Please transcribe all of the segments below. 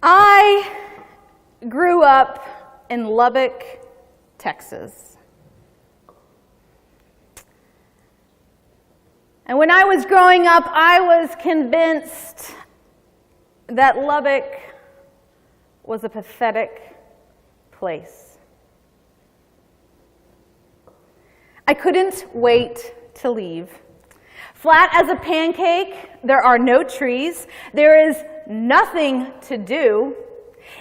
I grew up in Lubbock, Texas. And when I was growing up, I was convinced that Lubbock was a pathetic place. I couldn't wait to leave. Flat as a pancake, there are no trees, there is nothing to do.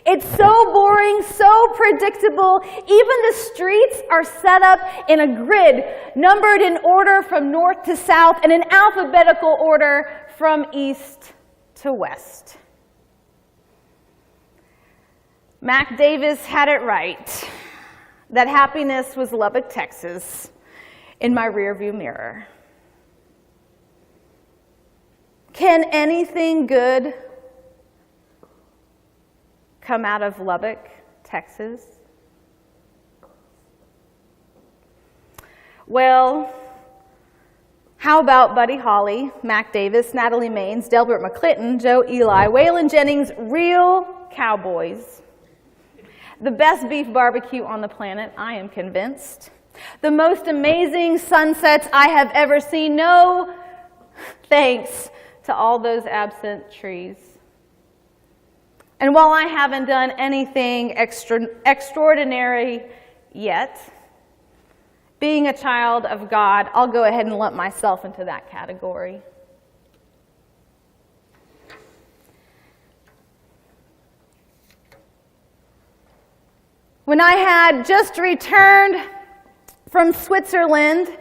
It's so boring, so predictable. Even the streets are set up in a grid, numbered in order from north to south, and in alphabetical order from east to west. Mac Davis had it right, that happiness was Lubbock, Texas, in my rearview mirror. Can anything good come out of Lubbock, Texas? Well, how about Buddy Hollie, Mac Davis, Natalie Maines, Delbert McClinton, Joe Eli, Waylon Jennings, real cowboys. The best beef barbecue on the planet, I am convinced. The most amazing sunsets I have ever seen. No thanks to all those absent trees. And while I haven't done anything extraordinary yet, being a child of God, I'll go ahead and lump myself into that category. When I had just returned from Switzerland,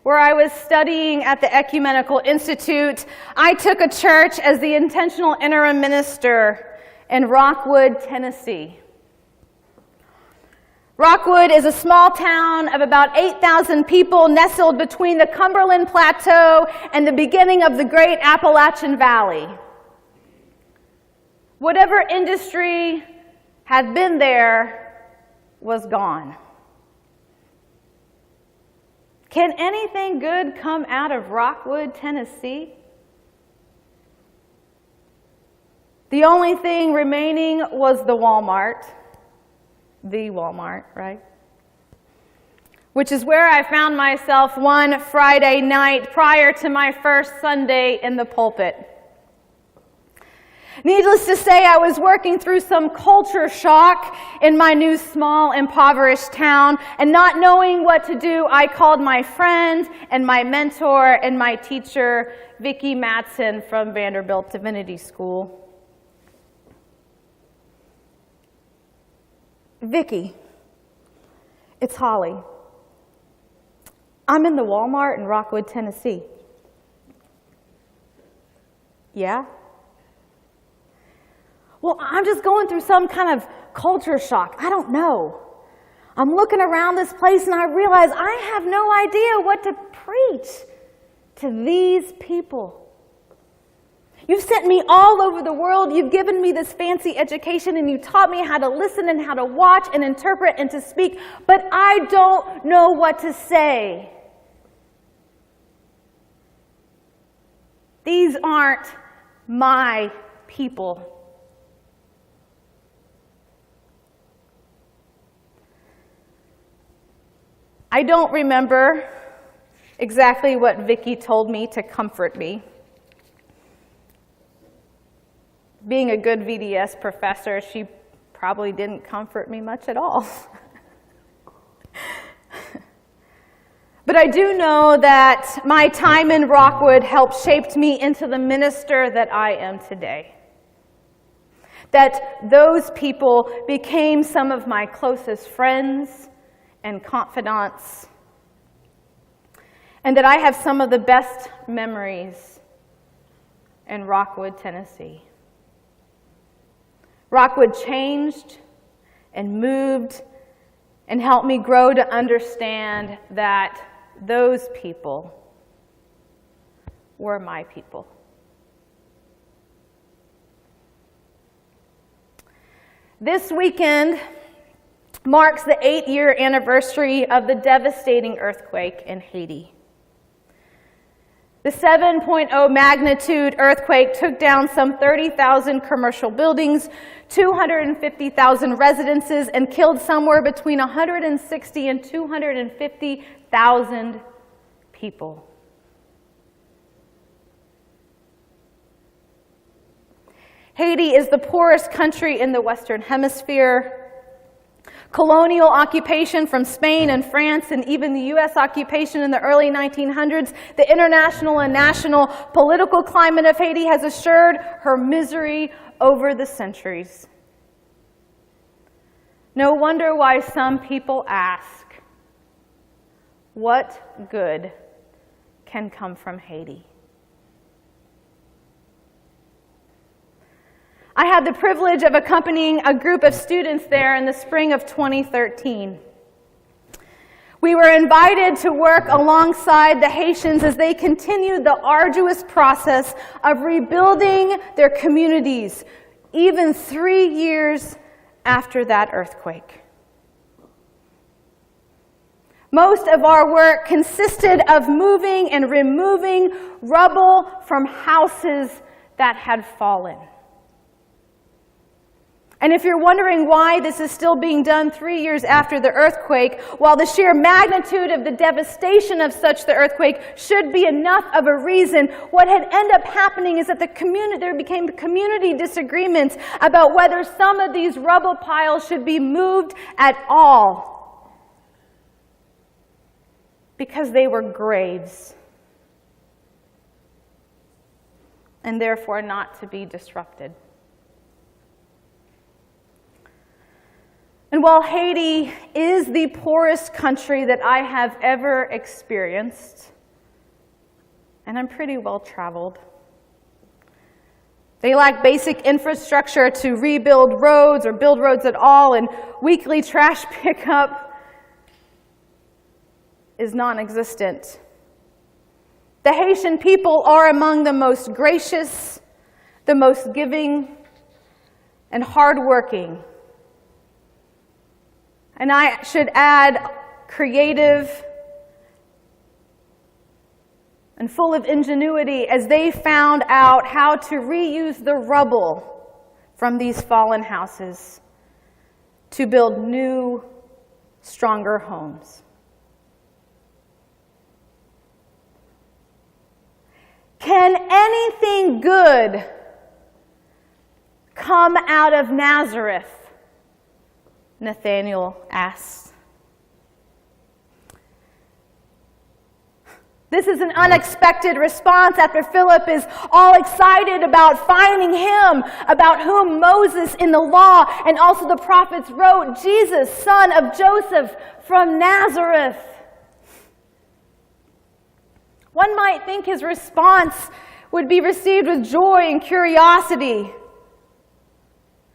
where I was studying at the Ecumenical Institute, I took a church as the intentional interim minister in Rockwood, Tennessee. Rockwood is a small town of about 8,000 people nestled between the Cumberland Plateau and the beginning of the Great Appalachian Valley. Whatever industry had been there was gone. Can anything good come out of Rockwood, Tennessee? The only thing remaining was the Walmart, right? Which is where I found myself one Friday night prior to my first Sunday in the pulpit. Needless to say, I was working through some culture shock in my new small, impoverished town, and not knowing what to do, I called my friend and my mentor and my teacher, Vicki Matson from Vanderbilt Divinity School. Vicki, it's Hollie. I'm in the Walmart in Rockwood, Tennessee. Yeah? Well, I'm just going through some kind of culture shock. I don't know. I'm looking around this place and I realize I have no idea what to preach to these people. You've sent me all over the world. You've given me this fancy education and you taught me how to listen and how to watch and interpret and to speak, but I don't know what to say. These aren't my people. I don't remember exactly what Vicki told me to comfort me. Being a good VDS professor, she probably didn't comfort me much at all. But I do know that my time in Rockwood helped shape me into the minister that I am today. That those people became some of my closest friends and confidants, and that I have some of the best memories in Rockwood, Tennessee. Rockwood changed and moved and helped me grow to understand that those people were my people. This weekend marks the 8-year anniversary of the devastating earthquake in Haiti. The The 7.0 magnitude earthquake took down some 30,000 commercial buildings, 250,000 residences, and killed somewhere between 160 and 250,000 people. Haiti is the poorest country in the Western Hemisphere. Colonial occupation from Spain and France, and even the U.S. occupation in the early 1900s, the international and national political climate of Haiti has assured her misery over the centuries. No wonder why some people ask, what good can come from Haiti? I had the privilege of accompanying a group of students there in the spring of 2013. We were invited to work alongside the Haitians as they continued the arduous process of rebuilding their communities, even 3 years after that earthquake. Most of our work consisted of moving and removing rubble from houses that had fallen. And if you're wondering why this is still being done 3 years after the earthquake, while the sheer magnitude of the devastation of such the earthquake should be enough of a reason, what had ended up happening is that there became community disagreements about whether some of these rubble piles should be moved at all, because they were graves and therefore not to be disrupted. And while Haiti is the poorest country that I have ever experienced, and I'm pretty well traveled, they lack basic infrastructure to rebuild roads or build roads at all, and weekly trash pickup is non-existent. The Haitian people are among the most gracious, the most giving, and hardworking. And I should add, creative and full of ingenuity, as they found out how to reuse the rubble from these fallen houses to build new, stronger homes. Can anything good come out of Nazareth? Nathanael asks. This is an unexpected response after Philip is all excited about finding him, about whom Moses in the law and also the prophets wrote, Jesus, son of Joseph from Nazareth. One might think his response would be received with joy and curiosity,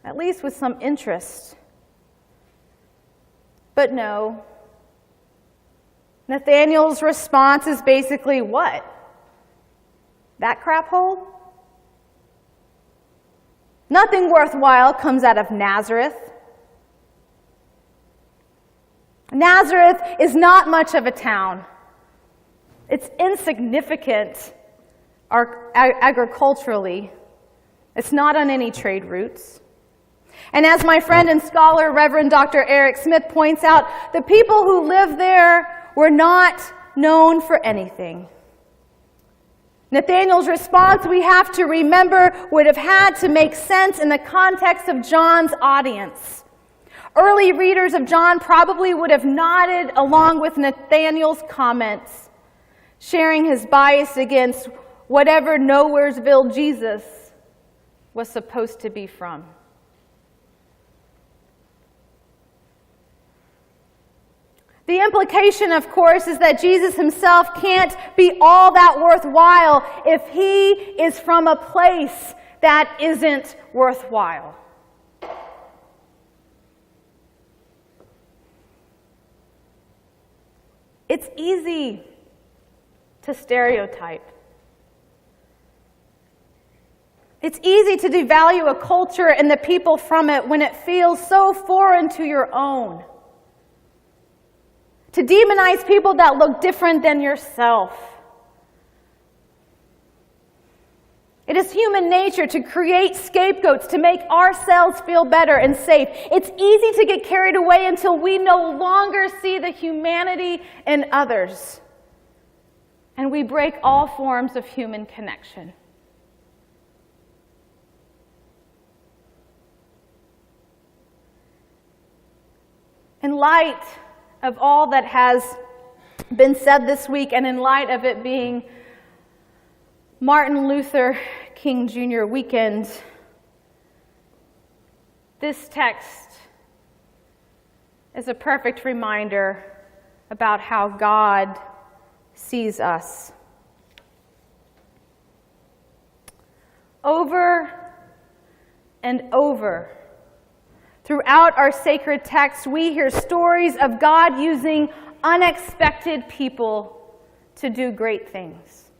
at least with some interest. But no. Nathanael's response is basically what? That crap hole? Nothing worthwhile comes out of Nazareth. Nazareth is not much of a town. It's insignificant agriculturally. It's not on any trade routes. And as my friend and scholar, Reverend Dr. Eric Smith, points out, the people who lived there were not known for anything. Nathanael's response, we have to remember, would have had to make sense in the context of John's audience. Early readers of John probably would have nodded along with Nathanael's comments, sharing his bias against whatever Nowheresville Jesus was supposed to be from. The implication, of course, is that Jesus himself can't be all that worthwhile if he is from a place that isn't worthwhile. It's easy to stereotype. It's easy to devalue a culture and the people from it when it feels so foreign to your own. To demonize people that look different than yourself. It is human nature to create scapegoats to make ourselves feel better and safe. It's easy to get carried away until we no longer see the humanity in others. And we break all forms of human connection. In light of all that has been said this week, and in light of it being Martin Luther King Jr. weekend, this text is a perfect reminder about how God sees us. Over and over, throughout our sacred text, we hear stories of God using unexpected people to do great things.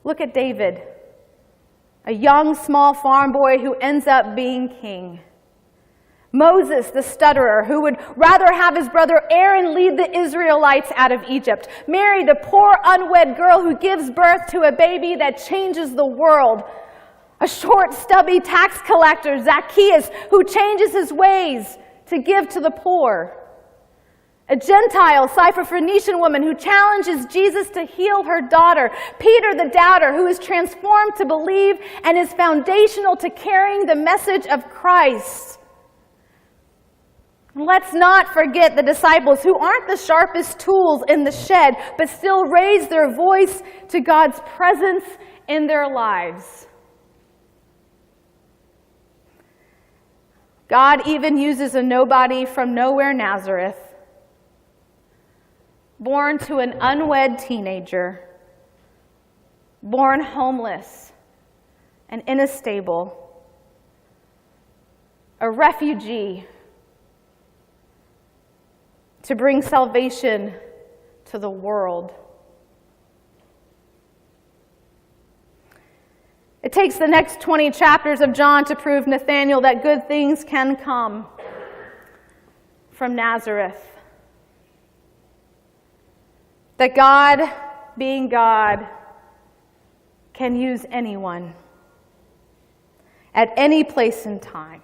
Look at David, a young, small farm boy who ends up being king. Moses, the stutterer, who would rather have his brother Aaron lead the Israelites out of Egypt. Mary, the poor, unwed girl who gives birth to a baby that changes the world. A short, stubby tax collector, Zacchaeus, who changes his ways to give to the poor. A Gentile, Syrophoenician woman who challenges Jesus to heal her daughter. Peter the doubter, who is transformed to believe and is foundational to carrying the message of Christ. Let's not forget the disciples who aren't the sharpest tools in the shed, but still raise their voice to God's presence in their lives. God even uses a nobody from nowhere, Nazareth, born to an unwed teenager, born homeless and in a stable, a refugee, to bring salvation to the world. It takes the next 20 chapters of John to prove Nathanael that good things can come from Nazareth. That God, being God, can use anyone at any place and time.